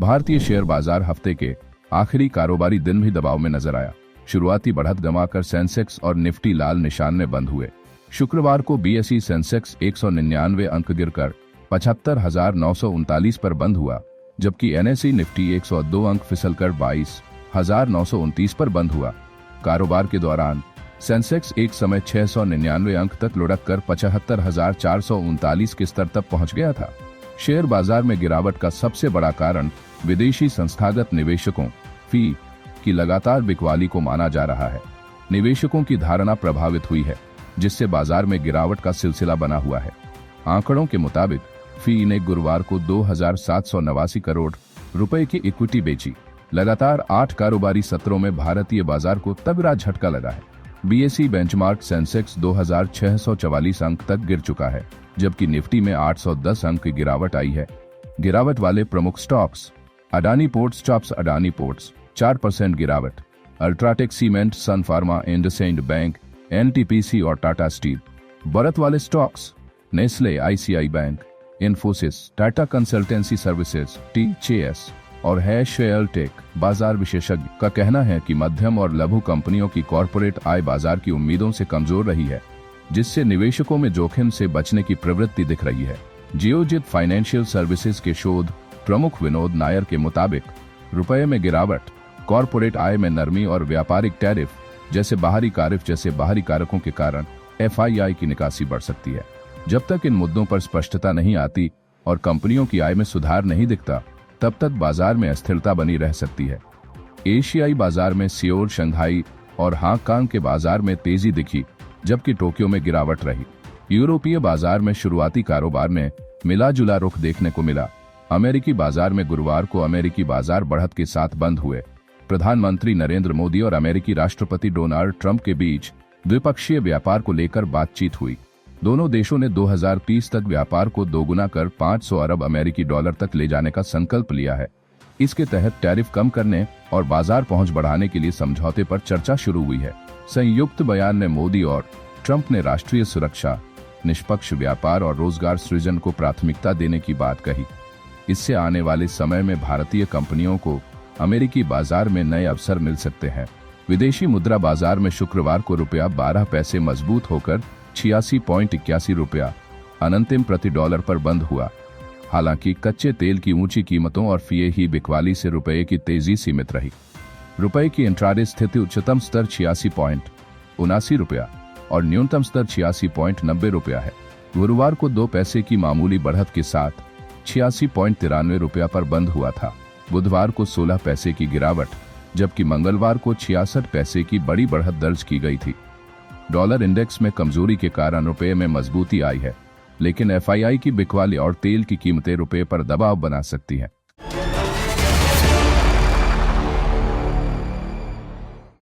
भारतीय शेयर बाजार हफ्ते के आखिरी कारोबारी दिन भी दबाव में नजर आया। शुरुआती बढ़त गंवाकर सेंसेक्स और निफ्टी लाल निशान में बंद हुए। शुक्रवार को बीएसई सेंसेक्स 199 अंक गिरकर 75,939 पर बंद हुआ, जबकि एनएसई निफ्टी 102 अंक फिसलकर 22,929 पर बंद हुआ। कारोबार के दौरान सेंसेक्स एक समय 699 अंक तक लुढ़क कर 75,439 के स्तर तक पहुंच गया था। शेयर बाजार में गिरावट का सबसे बड़ा कारण विदेशी संस्थागत निवेशकों फी की लगातार बिकवाली को माना जा रहा है। निवेशकों की धारणा प्रभावित हुई है, जिससे बाजार में गिरावट का सिलसिला बना हुआ है। आंकड़ों के मुताबिक फी ने गुरुवार को 2,789 करोड़ रुपए की इक्विटी बेची। लगातार 8 कारोबारी सत्रों में भारतीय बाजार को तगड़ा झटका लगा है। बीएसई बेंचमार्क सेंसेक्स 2,644 अंक तक गिर चुका है, जबकि निफ्टी में 810 अंक की गिरावट आई है। गिरावट वाले प्रमुख स्टॉक्स अडानी पोर्ट्स 4% गिरावट, अल्ट्राटेक सीमेंट, सन फार्मा, इंडसइंड बैंक, एनटीपीसी और टाटा स्टील। बढ़त वाले stocks Nestle, ICI bank, Infosys, Tata consultancy services, TCS और शेयर टेक। बाजार विशेषज्ञ का कहना है कि मध्यम और लघु कंपनियों की कॉरपोरेट आय बाजार की उम्मीदों से कमजोर रही है, जिससे निवेशकों में जोखिम से बचने की प्रवृत्ति दिख रही है। जियोजित फाइनेंशियल सर्विसेज के शोध प्रमुख विनोद नायर के मुताबिक रुपये में गिरावट, कॉरपोरेट आय में नरमी और व्यापारिक टैरिफ जैसे बाहरी कारकों के कारण एफआईआई की निकासी बढ़ सकती है। जब तक इन मुद्दों पर स्पष्टता नहीं आती और कंपनियों की आय में सुधार नहीं दिखता, तब तक बाजार में अस्थिरता बनी रह सकती है। एशियाई बाजार में सियोल, शंघाई और हांगकांग के बाजार में तेजी दिखी, जबकि टोक्यो में गिरावट रही। यूरोपीय बाजार में शुरुआती कारोबार में मिला जुला रुख देखने को मिला। अमेरिकी बाजार में गुरुवार को अमेरिकी बाजार बढ़त के साथ बंद हुए। प्रधानमंत्री नरेंद्र मोदी और अमेरिकी राष्ट्रपति डोनाल्ड ट्रंप के बीच द्विपक्षीय व्यापार को लेकर बातचीत हुई। दोनों देशों ने 2030 तक व्यापार को दोगुना कर 500 अरब अमेरिकी डॉलर तक ले जाने का संकल्प लिया है। इसके तहत टैरिफ कम करने और बाजार पहुंच बढ़ाने के लिए समझौते पर चर्चा शुरू हुई है। संयुक्त बयान में मोदी और ट्रंप ने राष्ट्रीय सुरक्षा, निष्पक्ष व्यापार और रोजगार सृजन को प्राथमिकता देने की बात कही। इससे आने वाले समय में भारतीय कंपनियों को अमेरिकी बाजार में नए अवसर मिल सकते हैं। विदेशी मुद्रा बाजार में शुक्रवार को रुपया 12 पैसे मजबूत होकर 86.81 रुपया अनंतिम प्रति डॉलर पर बंद हुआ। हालांकि कच्चे तेल की ऊंची कीमतों और फीए ही बिकवाली से रुपये की तेजी सीमित रही। रुपये की इंट्राडे स्थिति उच्चतम स्तर 86.79 रुपया और न्यूनतम स्तर 86.90 रुपया है। गुरुवार को 2 पैसे की मामूली बढ़त के साथ 86.93 रुपया पर बंद हुआ था। बुधवार को 16 पैसे की गिरावट, जबकि मंगलवार को 66 पैसे की बड़ी बढ़त दर्ज की गई थी। डॉलर इंडेक्स में कमजोरी के कारण रुपये में मजबूती आई है, लेकिन एफआईआई की बिकवाली और तेल की कीमतें रुपये पर दबाव बना सकती हैं।